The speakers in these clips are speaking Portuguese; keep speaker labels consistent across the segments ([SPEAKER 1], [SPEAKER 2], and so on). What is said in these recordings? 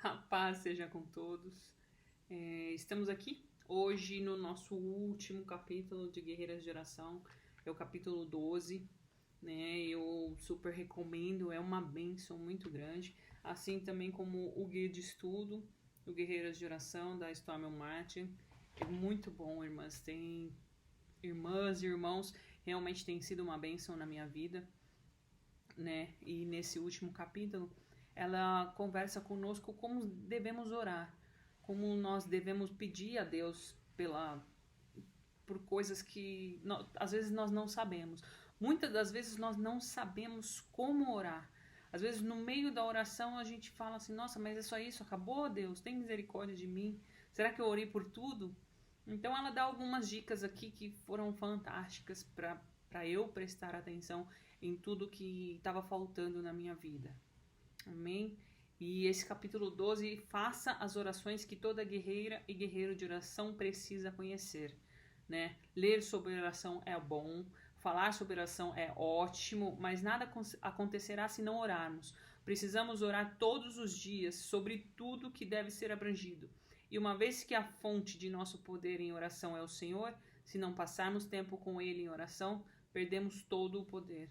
[SPEAKER 1] A paz seja com todos. Estamos aqui hoje no nosso último capítulo de Guerreiras de Oração, é o capítulo 12, né? Eu super recomendo, é uma bênção muito grande, assim também como o guia de estudo, o Guerreiras de Oração da Stormy Martin. É muito bom, irmãs. Tem irmãs e irmãos, realmente tem sido uma bênção na minha vida, né? E nesse último capítulo, ela conversa conosco como devemos orar, como nós devemos pedir a Deus por coisas que às vezes nós não sabemos. Muitas das vezes nós não sabemos como orar. Às vezes no meio da oração a gente fala assim: nossa, mas é só isso? Acabou, Deus? Tem misericórdia de mim? Será que eu orei por tudo? Então ela dá algumas dicas aqui que foram fantásticas para eu prestar atenção em tudo que estava faltando na minha vida. Amém? E esse capítulo 12, faça as orações que toda guerreira e guerreiro de oração precisa conhecer, né? Ler sobre oração é bom, falar sobre oração é ótimo, mas nada acontecerá se não orarmos. Precisamos orar todos os dias sobre tudo que deve ser abrangido. E uma vez que a fonte de nosso poder em oração é o Senhor, se não passarmos tempo com Ele em oração, perdemos todo o poder.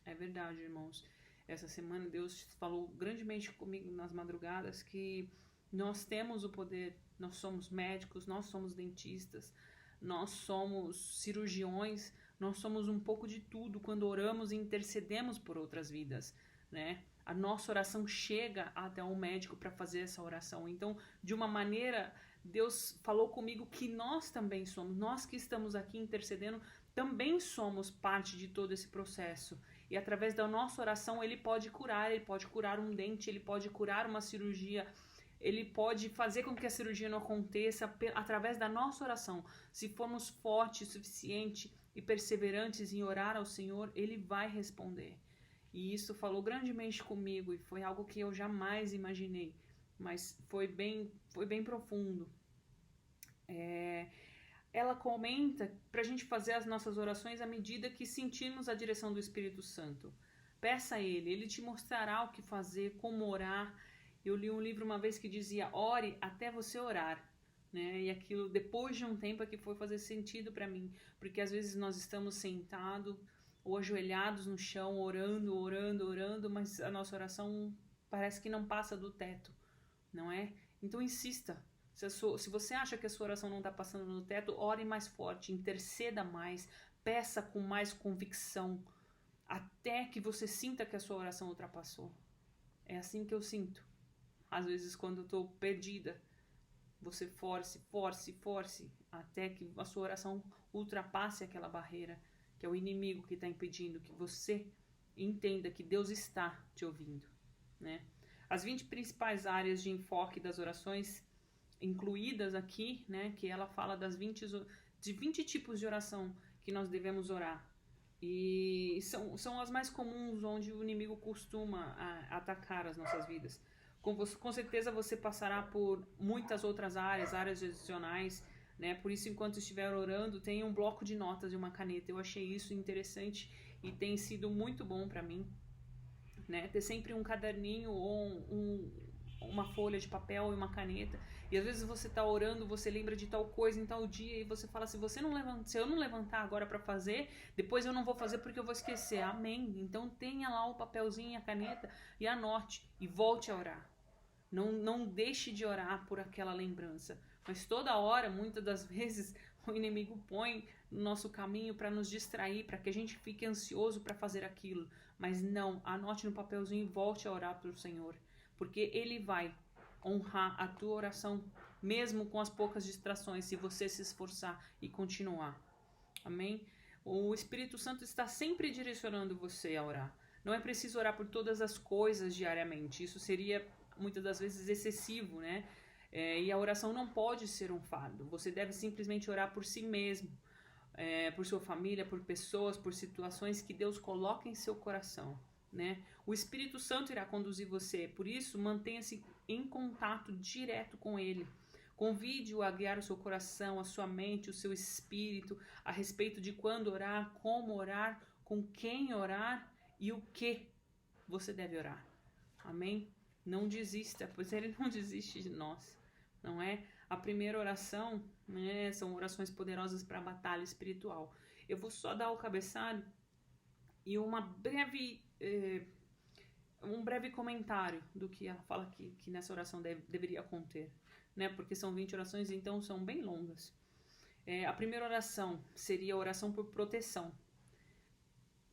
[SPEAKER 1] É verdade, irmãos. Essa semana Deus falou grandemente comigo nas madrugadas que nós temos o poder, nós somos médicos, nós somos dentistas, nós somos cirurgiões, nós somos um pouco de tudo quando oramos e intercedemos por outras vidas, né? A nossa oração chega até um médico para fazer essa oração. Então, de uma maneira, Deus falou comigo que nós também somos, nós que estamos aqui intercedendo, também somos parte de todo esse processo. E através da nossa oração ele pode curar um dente, ele pode curar uma cirurgia, ele pode fazer com que a cirurgia não aconteça através da nossa oração. Se formos fortes o suficiente e perseverantes em orar ao Senhor, ele vai responder. E isso falou grandemente comigo e foi algo que eu jamais imaginei, mas foi bem profundo. Ela comenta para a gente fazer as nossas orações à medida que sentimos a direção do Espírito Santo. Peça a ele te mostrará o que fazer, como orar. Eu li um livro uma vez que dizia: ore até você orar. Né? E aquilo, depois de um tempo, é que foi fazer sentido para mim, porque às vezes nós estamos sentados ou ajoelhados no chão, orando, mas a nossa oração parece que não passa do teto, não é? Então insista. Se você acha que a sua oração não está passando no teto, ore mais forte, interceda mais, peça com mais convicção, até que você sinta que a sua oração ultrapassou. É assim que eu sinto. Às vezes, quando eu estou perdida, você force, até que a sua oração ultrapasse aquela barreira, que é o inimigo que está impedindo que você entenda que Deus está te ouvindo, né? As 20 principais áreas de enfoque das orações incluídas aqui, né, que ela fala de 20 tipos de oração que nós devemos orar. E são as mais comuns onde o inimigo costuma atacar as nossas vidas. Com certeza você passará por muitas outras áreas adicionais, né? Por isso, enquanto estiver orando, tenha um bloco de notas e uma caneta. Eu achei isso interessante e tem sido muito bom para mim, né? Ter sempre um caderninho ou uma folha de papel e uma caneta. E às vezes você tá orando, você lembra de tal coisa em tal dia e você fala: se eu não levantar agora para fazer, depois eu não vou fazer porque eu vou esquecer. Amém. Então tenha lá o papelzinho e a caneta e anote e volte a orar. Não deixe de orar por aquela lembrança. Mas toda hora, muitas das vezes, o inimigo põe no nosso caminho para nos distrair, para que a gente fique ansioso para fazer aquilo. Mas não, anote no papelzinho e volte a orar para o Senhor. Porque Ele vai honrar a tua oração, mesmo com as poucas distrações, se você se esforçar e continuar. Amém? O Espírito Santo está sempre direcionando você a orar. Não é preciso orar por todas as coisas diariamente. Isso seria, muitas das vezes, excessivo, né? E a oração não pode ser um fardo. Você deve simplesmente orar por si mesmo, por sua família, por pessoas, por situações que Deus coloca em seu coração, né? O Espírito Santo irá conduzir você, por isso mantenha-se em contato direto com Ele. Convide-o a guiar o seu coração, a sua mente, o seu espírito a respeito de quando orar, como orar, com quem orar e o que você deve orar. Amém? Não desista, pois Ele não desiste de nós, não é? A primeira oração, né, são orações poderosas para a batalha espiritual. Eu vou só dar o cabeçalho e um breve comentário do que ela fala que nessa oração deveria conter, né? Porque são 20 orações, então são bem longas. A primeira oração seria a oração por proteção.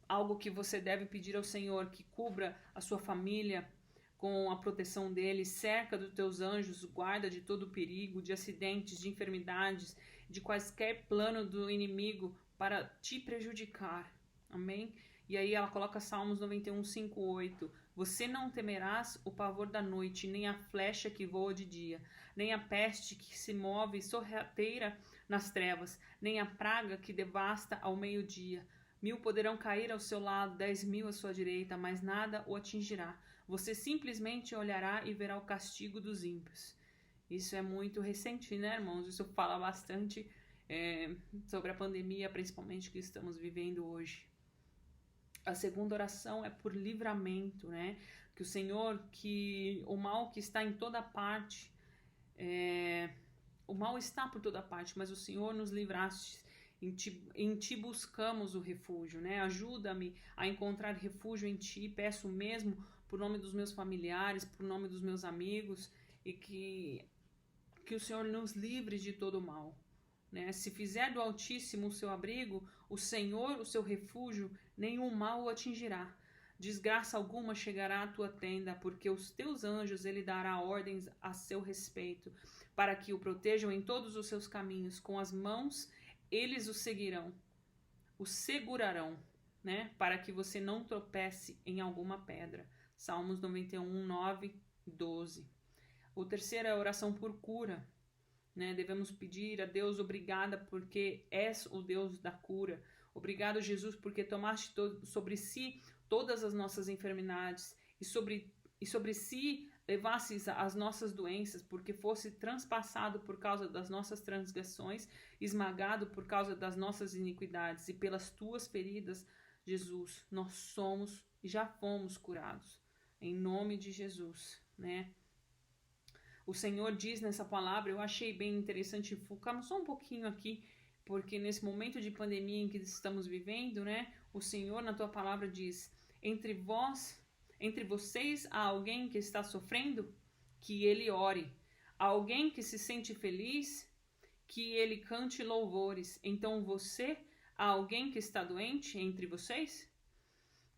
[SPEAKER 1] Algo que você deve pedir ao Senhor, que cubra a sua família com a proteção dele, cerca dos teus anjos, guarda de todo perigo, de acidentes, de enfermidades, de quaisquer plano do inimigo para te prejudicar. Amém? E aí ela coloca Salmos 91, 5, 8. Você não temerás o pavor da noite, nem a flecha que voa de dia, nem a peste que se move sorrateira nas trevas, nem a praga que devasta ao meio-dia. 1000 poderão cair ao seu lado, 10.000 à sua direita, mas nada o atingirá. Você simplesmente olhará e verá o castigo dos ímpios. Isso é muito recente, né, irmãos? Isso fala bastante sobre a pandemia, principalmente que estamos vivendo hoje. A segunda oração é por livramento, né? Que o Senhor, que o mal que está em toda parte, o mal está por toda parte, mas o Senhor nos livraste. Em ti buscamos o refúgio, né? Ajuda-me a encontrar refúgio em ti. Peço mesmo por nome dos meus familiares, por nome dos meus amigos, e que o Senhor nos livre de todo o mal, né? Se fizer do Altíssimo o seu abrigo, o Senhor o seu refúgio, nenhum mal o atingirá. Desgraça alguma chegará à tua tenda, porque os teus anjos ele dará ordens a seu respeito, para que o protejam em todos os seus caminhos. Com as mãos eles o seguirão, o segurarão, né? Para que você não tropece em alguma pedra. Salmos 91, 9, 12. O terceiro é a oração por cura, né? Devemos pedir a Deus, obrigada porque és o Deus da cura. Obrigado, Jesus, porque tomaste sobre si todas as nossas enfermidades e sobre si levasses as nossas doenças, porque fosse transpassado por causa das nossas transgressões, esmagado por causa das nossas iniquidades, e pelas tuas feridas, Jesus, nós somos e já fomos curados. Em nome de Jesus, né? O Senhor diz nessa palavra, eu achei bem interessante, focamos só um pouquinho aqui, porque nesse momento de pandemia em que estamos vivendo, né? O Senhor na tua palavra diz, entre vocês há alguém que está sofrendo? Que ele ore. Há alguém que se sente feliz? Que ele cante louvores. Então há alguém que está doente entre vocês?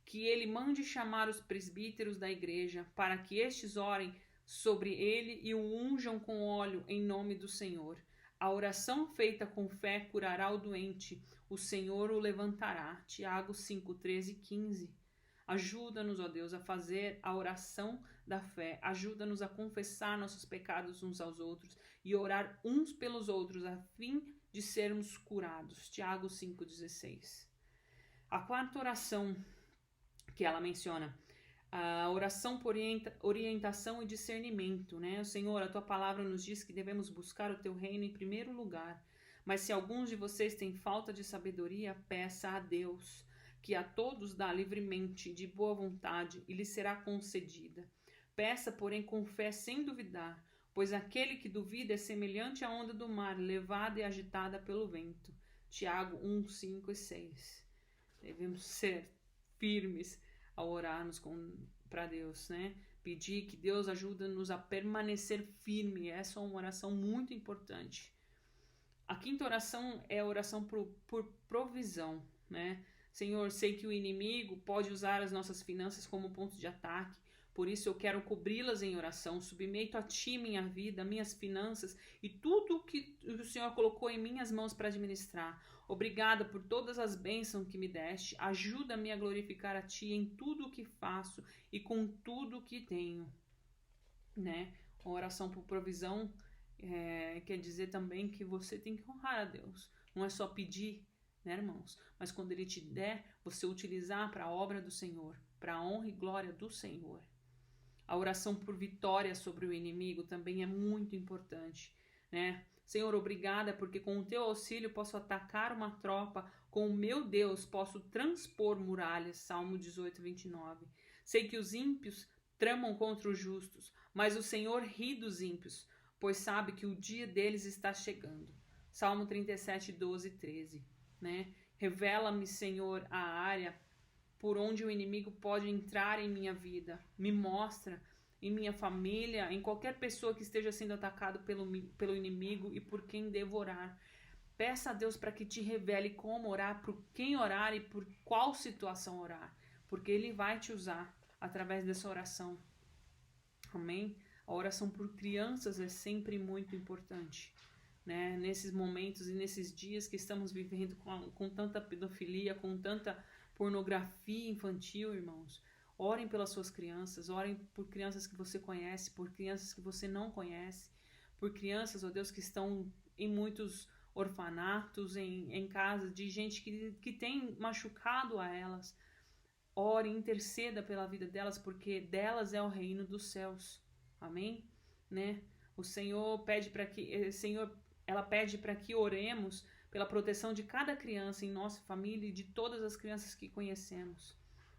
[SPEAKER 1] Que ele mande chamar os presbíteros da igreja, para que estes orem sobre ele e o unjam com óleo em nome do Senhor. A oração feita com fé curará o doente. O Senhor o levantará. Tiago 5, 13 e 15. Ajuda-nos, ó Deus, a fazer a oração da fé. Ajuda-nos a confessar nossos pecados uns aos outros e orar uns pelos outros, a fim de sermos curados. Tiago 5,16. A quarta oração que ela menciona, a oração por orientação e discernimento, né? Senhor, a tua palavra nos diz que devemos buscar o teu reino em primeiro lugar. Mas se alguns de vocês têm falta de sabedoria, peça a Deus, que a todos dá livremente, de boa vontade, e lhe será concedida. Peça, porém, com fé, sem duvidar, pois aquele que duvida é semelhante à onda do mar, levada e agitada pelo vento. Tiago 1, 5 e 6. Devemos ser firmes ao orarmos para Deus, né? Pedir que Deus ajude-nos a permanecer firme. Essa é uma oração muito importante. A quinta oração é a oração por provisão, né? Senhor, sei que o inimigo pode usar as nossas finanças como ponto de ataque, por isso eu quero cobri-las em oração, submeto a Ti minha vida, minhas finanças e tudo que o Senhor colocou em minhas mãos para administrar. Obrigada por todas as bênçãos que me deste, ajuda-me a glorificar a Ti em tudo o que faço e com tudo o que tenho, né? A oração por provisão quer dizer também que você tem que honrar a Deus, não é só pedir, né, irmãos? Mas quando Ele te der, você utilizar para a obra do Senhor, para a honra e glória do Senhor. A oração por vitória sobre o inimigo também é muito importante, né? Senhor, obrigada, porque com o teu auxílio posso atacar uma tropa, com o meu Deus posso transpor muralhas. Salmo 18, 29. Sei que os ímpios tramam contra os justos, mas o Senhor ri dos ímpios, pois sabe que o dia deles está chegando. Salmo 37, 12 e 13, né? Revela-me, Senhor, a área por onde o inimigo pode entrar em minha vida. Me mostra em minha família, em qualquer pessoa que esteja sendo atacado pelo inimigo e por quem devorar. Peça a Deus para que te revele como orar, por quem orar e por qual situação orar, porque Ele vai te usar através dessa oração. Amém? A oração por crianças é sempre muito importante, né? Nesses momentos e nesses dias que estamos vivendo com tanta pedofilia, com tanta pornografia infantil, irmãos, orem pelas suas crianças, orem por crianças que você conhece, por crianças que você não conhece, por crianças, ó Deus, que estão em muitos orfanatos, em casas de gente que tem machucado a elas. Ore, interceda pela vida delas, porque delas é o reino dos céus. Amém? Né? O Senhor pede para que ela pede para que oremos pela proteção de cada criança em nossa família e de todas as crianças que conhecemos,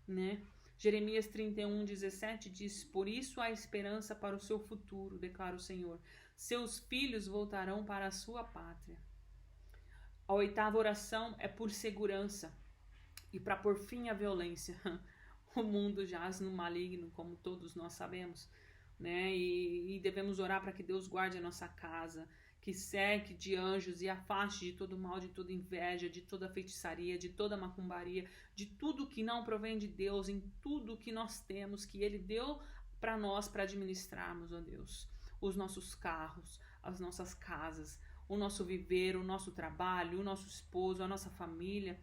[SPEAKER 1] né? Jeremias 31:17 diz: por isso há esperança para o seu futuro, declara o Senhor. Seus filhos voltarão para a sua pátria. A 8ª oração é por segurança e para pôr fim à violência. O mundo jaz no maligno, como todos nós sabemos, né? E devemos orar para que Deus guarde a nossa casa, que cerque de anjos e afaste de todo mal, de toda inveja, de toda feitiçaria, de toda macumbaria, de tudo que não provém de Deus, em tudo que nós temos, que Ele deu para nós para administrarmos, ó Deus. Os nossos carros, as nossas casas, o nosso viver, o nosso trabalho, o nosso esposo, a nossa família.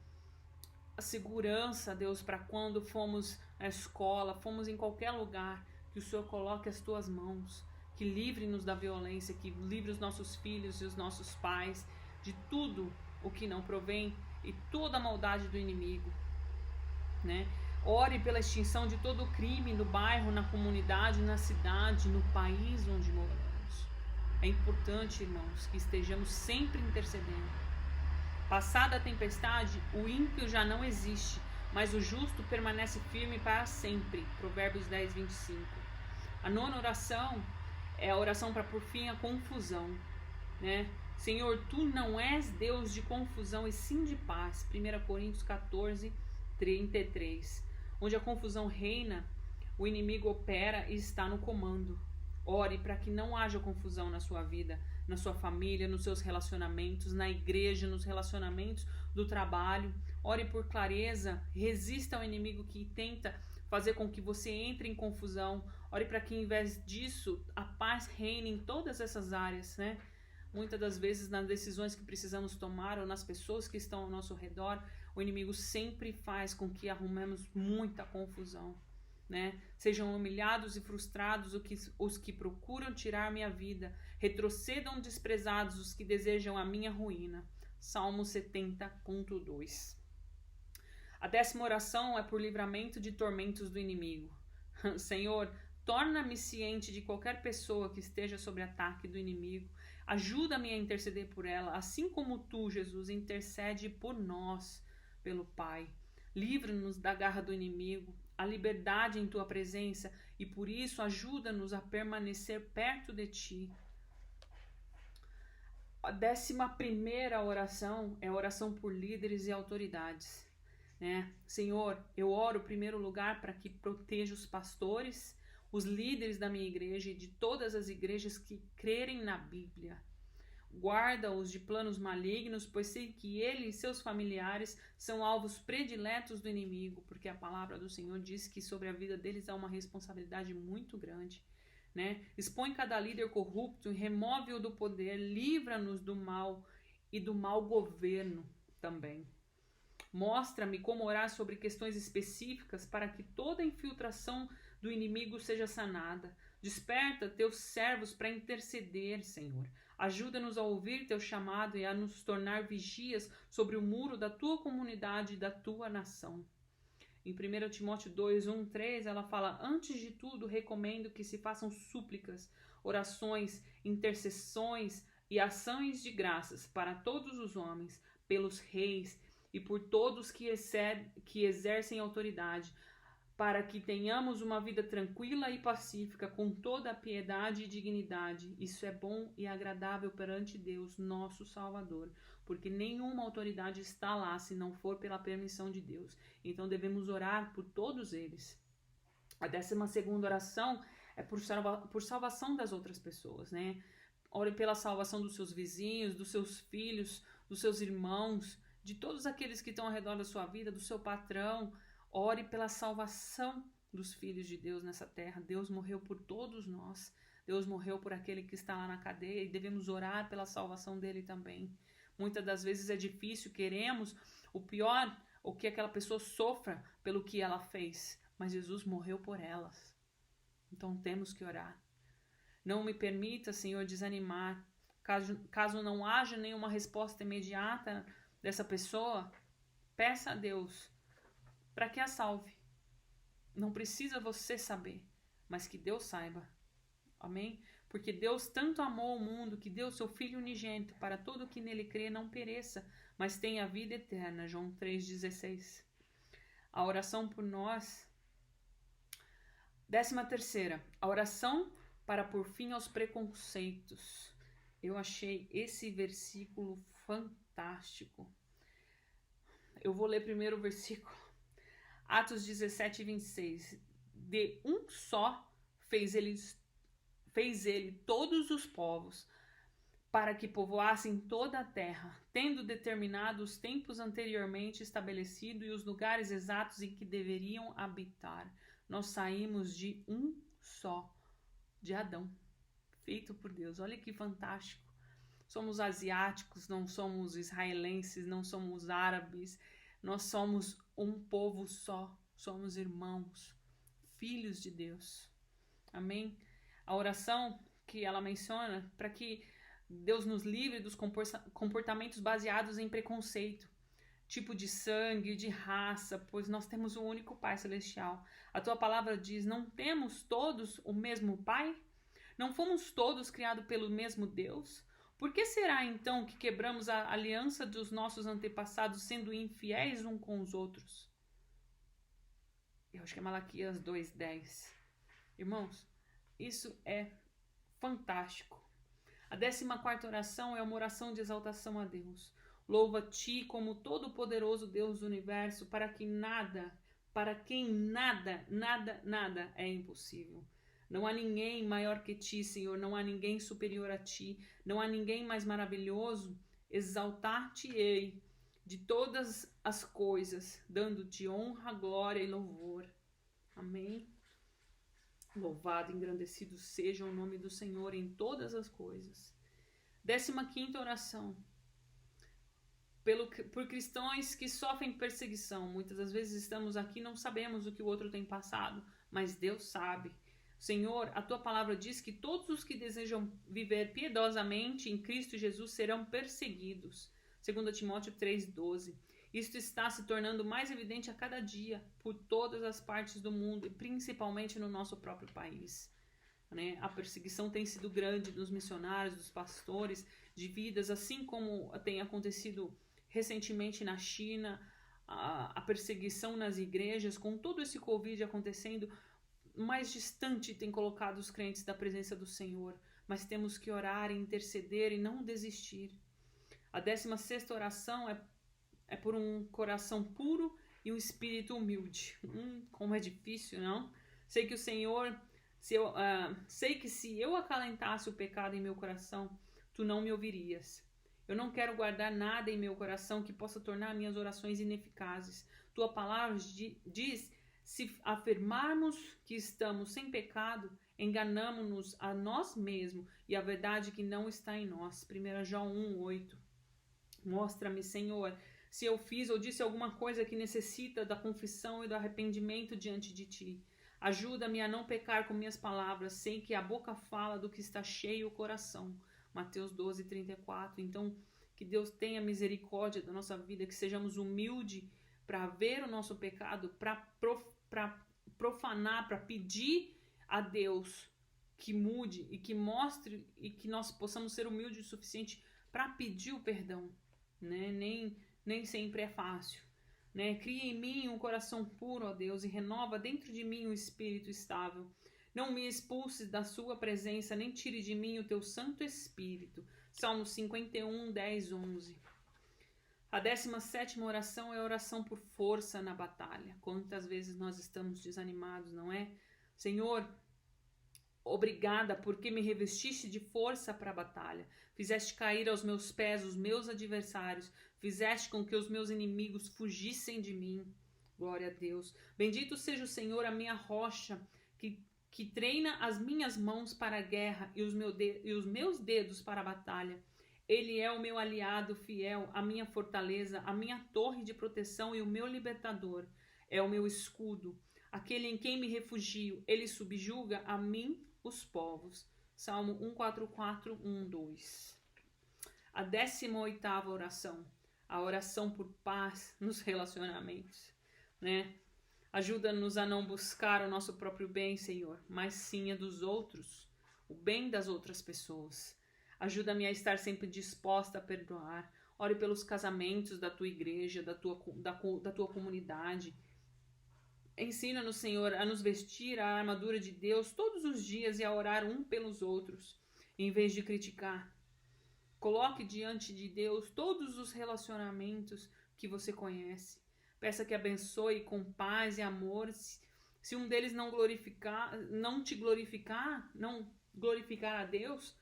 [SPEAKER 1] A segurança, Deus, para quando fomos à escola, fomos em qualquer lugar, que o Senhor coloque as tuas mãos, que livre-nos da violência, que livre os nossos filhos e os nossos pais de tudo o que não provém e toda a maldade do inimigo, né? Ore pela extinção de todo o crime no bairro, na comunidade, na cidade, no país onde moramos. É importante, irmãos, que estejamos sempre intercedendo. Passada a tempestade, o ímpio já não existe, mas o justo permanece firme para sempre. Provérbios 10, 25. A 9ª oração é a oração para por fim a confusão, né? Senhor, tu não és Deus de confusão e sim de paz. 1 Coríntios 14, 33. Onde a confusão reina, o inimigo opera e está no comando. Ore para que não haja confusão na sua vida, na sua família, nos seus relacionamentos, na igreja, nos relacionamentos do trabalho. Ore por clareza, resista ao inimigo que tenta fazer com que você entre em confusão. Ore para que, em vez disso, a paz reine em todas essas áreas, né? Muitas das vezes, nas decisões que precisamos tomar ou nas pessoas que estão ao nosso redor, o inimigo sempre faz com que arrumemos muita confusão, né? Sejam humilhados e frustrados os que procuram tirar minha vida, retrocedam desprezados os que desejam a minha ruína. Salmo 70.2. A 10ª oração é por livramento de tormentos do inimigo. Senhor, torna-me ciente de qualquer pessoa que esteja sob ataque do inimigo. Ajuda-me a interceder por ela, assim como tu, Jesus, intercede por nós, pelo Pai. Livra-nos da garra do inimigo, a liberdade em tua presença, e por isso ajuda-nos a permanecer perto de ti. A 11ª oração é a oração por líderes e autoridades, né? Senhor, eu oro em primeiro lugar para que proteja os pastores, os líderes da minha igreja e de todas as igrejas que crerem na Bíblia. Guarda-os de planos malignos, pois sei que ele e seus familiares são alvos prediletos do inimigo, porque a palavra do Senhor diz que sobre a vida deles há uma responsabilidade muito grande, né? Expõe cada líder corrupto e remove-o do poder, livra-nos do mal e do mau governo também. Mostra-me como orar sobre questões específicas para que toda infiltração do inimigo seja sanada. Desperta teus servos para interceder, Senhor. Ajuda-nos a ouvir teu chamado e a nos tornar vigias sobre o muro da tua comunidade e da tua nação. Em 1 Timóteo 2, 1, 3, ela fala: antes de tudo, recomendo que se façam súplicas, orações, intercessões e ações de graças para todos os homens, pelos reis e por todos que exercem autoridade, para que tenhamos uma vida tranquila e pacífica, com toda a piedade e dignidade. Isso é bom e agradável perante Deus, nosso Salvador, porque nenhuma autoridade está lá se não for pela permissão de Deus. Então devemos orar por todos eles. A 12ª oração é por salvação das outras pessoas, né? Ore pela salvação dos seus vizinhos, dos seus filhos, dos seus irmãos, de todos aqueles que estão ao redor da sua vida, do seu patrão. Ore pela salvação dos filhos de Deus nessa terra. Deus morreu por todos nós. Deus morreu por aquele que está lá na cadeia e devemos orar pela salvação dele também. Muitas das vezes é difícil, queremos o pior, ou que aquela pessoa sofra pelo que ela fez, mas Jesus morreu por elas. Então temos que orar. Não me permita, Senhor, desanimar. Caso não haja nenhuma resposta imediata dessa pessoa, peça a Deus para que a salve. Não precisa você saber, mas que Deus saiba. Amém? Porque Deus tanto amou o mundo que deu seu Filho unigênito para todo que nele crê não pereça, mas tenha vida eterna. João 3,16. A oração por nós. 13ª. A oração para pôr fim aos preconceitos. Eu achei esse versículo fantástico. Eu vou ler primeiro o versículo. Atos 17:26. De um só fez ele todos os povos, para que povoassem toda a terra, tendo determinado os tempos anteriormente estabelecidos e os lugares exatos em que deveriam habitar. Nós saímos de um só, de Adão, feito por Deus. Olha que fantástico. Somos asiáticos, não somos israelenses, não somos árabes. Nós somos um povo só, somos irmãos, filhos de Deus. Amém? A oração que ela menciona para que Deus nos livre dos comportamentos baseados em preconceito, tipo de sangue, de raça, pois nós temos um único Pai Celestial. A tua palavra diz: não temos todos o mesmo Pai? Não fomos todos criados pelo mesmo Deus? Por que será então que quebramos a aliança dos nossos antepassados, sendo infiéis uns com os outros? Eu acho que é Malaquias 2:10. Irmãos, isso é fantástico. A 14ª oração é uma oração de exaltação a Deus. Louva-te como todo-poderoso Deus do universo, para quem nada é impossível. Não há ninguém maior que ti, Senhor, não há ninguém superior a ti, não há ninguém mais maravilhoso. Exaltar-te-ei de todas as coisas, dando-te honra, glória e louvor. Amém? Louvado e engrandecido seja o nome do Senhor em todas as coisas. 15ª oração. Por cristãos que sofrem perseguição. Muitas das vezes estamos aqui e não sabemos o que o outro tem passado, mas Deus sabe. Senhor, a tua palavra diz que todos os que desejam viver piedosamente em Cristo Jesus serão perseguidos. 2 Timóteo 3:12. Isto está se tornando mais evidente a cada dia por todas as partes do mundo e principalmente no nosso próprio país. Né? A perseguição tem sido grande dos missionários, dos pastores, de vidas, assim como tem acontecido recentemente na China, a perseguição nas igrejas, com todo esse Covid acontecendo, mais distante tem colocado os crentes da presença do Senhor, mas temos que orar, interceder e não desistir. A 16ª oração é por um coração puro e um espírito humilde. Como é difícil, não? Sei que o Senhor, sei que se eu acalentasse o pecado em meu coração, tu não me ouvirias. Eu não quero guardar nada em meu coração que possa tornar minhas orações ineficazes. Tua palavra diz: se afirmarmos que estamos sem pecado, enganamo-nos a nós mesmos e a verdade que não está em nós. 1 João 1:8. Mostra-me, Senhor, se eu fiz ou disse alguma coisa que necessita da confissão e do arrependimento diante de ti. Ajuda-me a não pecar com minhas palavras, sei que a boca fala do que está cheio o coração. Mateus 12:34. Então, que Deus tenha misericórdia da nossa vida, que sejamos humildes para ver o nosso pecado, para profanar, para pedir a Deus que mude e que mostre e que nós possamos ser humildes o suficiente para pedir o perdão, né? Nem sempre é fácil, né? Cria em mim um coração puro, ó Deus, e renova dentro de mim um espírito estável. Não me expulses da sua presença, nem tire de mim o teu Santo Espírito. Salmo 51, 10, 11. A 17ª oração é a oração por força na batalha. Quantas vezes nós estamos desanimados, não é? Senhor, obrigada porque me revestiste de força para a batalha. Fizeste cair aos meus pés os meus adversários. Fizeste com que os meus inimigos fugissem de mim. Glória a Deus. Bendito seja o Senhor, a minha rocha, que treina as minhas mãos para a guerra e os meus dedos para a batalha. Ele é o meu aliado fiel, a minha fortaleza, a minha torre de proteção e o meu libertador. É o meu escudo, aquele em quem me refugio. Ele subjuga a mim os povos. Salmo 144, 1, 2. A 18ª oração, a oração por paz nos relacionamentos, né? Ajuda-nos a não buscar o nosso próprio bem, Senhor, mas sim a dos outros, o bem das outras pessoas. Ajuda-me a estar sempre disposta a perdoar. Ore pelos casamentos da tua igreja, da tua comunidade. Ensina-nos, Senhor, a nos vestir a armadura de Deus todos os dias e a orar um pelos outros, em vez de criticar. Coloque diante de Deus todos os relacionamentos que você conhece. Peça que abençoe com paz e amor. Se um deles não glorificar a Deus,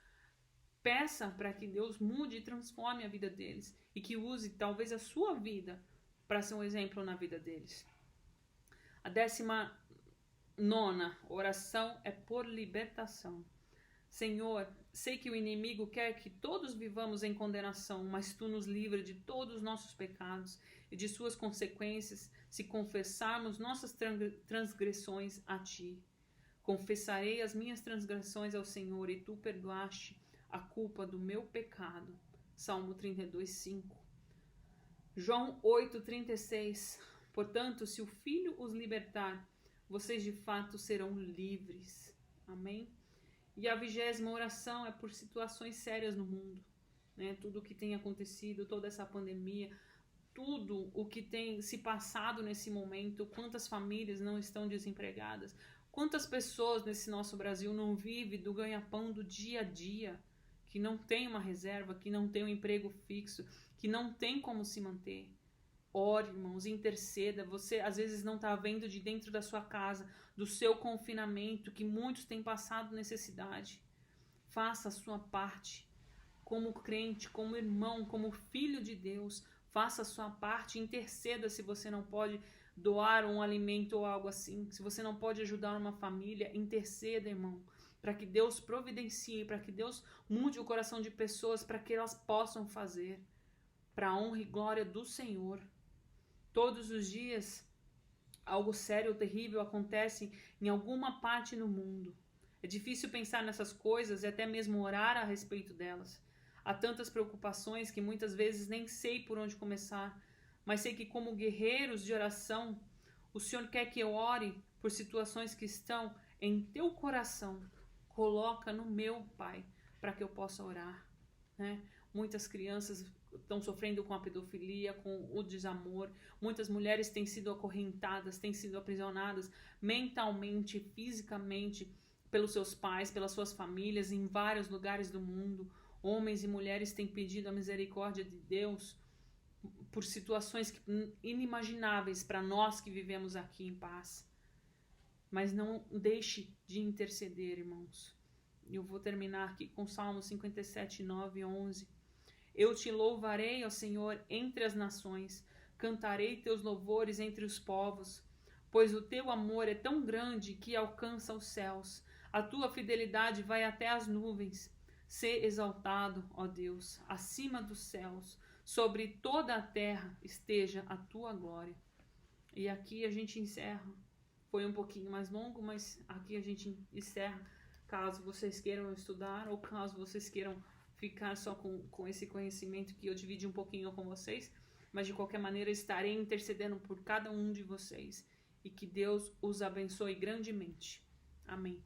[SPEAKER 1] peça para que Deus mude e transforme a vida deles e que use talvez a sua vida para ser um exemplo na vida deles. A 19ª oração é por libertação. Senhor, sei que o inimigo quer que todos vivamos em condenação, mas Tu nos livra de todos os nossos pecados e de suas consequências se confessarmos nossas transgressões a Ti. Confessarei as minhas transgressões ao Senhor e Tu perdoaste a culpa do meu pecado. Salmo 32, 5. João 8, 36. Portanto, se o Filho os libertar, vocês de fato serão livres. Amém? E a 20ª oração é por situações sérias no mundo, né? Tudo o que tem acontecido, toda essa pandemia, tudo o que tem se passado nesse momento, quantas famílias não estão desempregadas, quantas pessoas nesse nosso Brasil não vivem do ganha-pão do dia a dia, que não tem uma reserva, que não tem um emprego fixo, que não tem como se manter. Ore, irmãos, interceda. Você às vezes não está vendo de dentro da sua casa, do seu confinamento, que muitos têm passado necessidade. Faça a sua parte. Como crente, como irmão, como filho de Deus, faça a sua parte. Interceda se você não pode doar um alimento ou algo assim. Se você não pode ajudar uma família, interceda, irmão, para que Deus providencie, para que Deus mude o coração de pessoas, para que elas possam fazer, para a honra e glória do Senhor. Todos os dias, algo sério ou terrível acontece em alguma parte no mundo. É difícil pensar nessas coisas e até mesmo orar a respeito delas. Há tantas preocupações que muitas vezes nem sei por onde começar, mas sei que como guerreiros de oração, o Senhor quer que eu ore por situações que estão em teu coração. Coloca no meu, Pai, para que eu possa orar, né? Muitas crianças estão sofrendo com a pedofilia, com o desamor. Muitas mulheres têm sido acorrentadas, têm sido aprisionadas mentalmente, fisicamente, pelos seus pais, pelas suas famílias, em vários lugares do mundo. Homens e mulheres têm pedido a misericórdia de Deus por situações inimagináveis para nós que vivemos aqui em paz. Mas não deixe de interceder, irmãos. Eu vou terminar aqui com Salmo 57, 9 e 11. Eu te louvarei, ó Senhor, entre as nações, cantarei teus louvores entre os povos, pois o teu amor é tão grande que alcança os céus, a tua fidelidade vai até as nuvens. Sê exaltado, ó Deus, acima dos céus, sobre toda a terra esteja a tua glória. E aqui a gente encerra. Foi um pouquinho mais longo, mas aqui a gente encerra. Caso vocês queiram estudar ou caso vocês queiram ficar só com esse conhecimento que eu dividi um pouquinho com vocês, mas de qualquer maneira estarei intercedendo por cada um de vocês e que Deus os abençoe grandemente. Amém.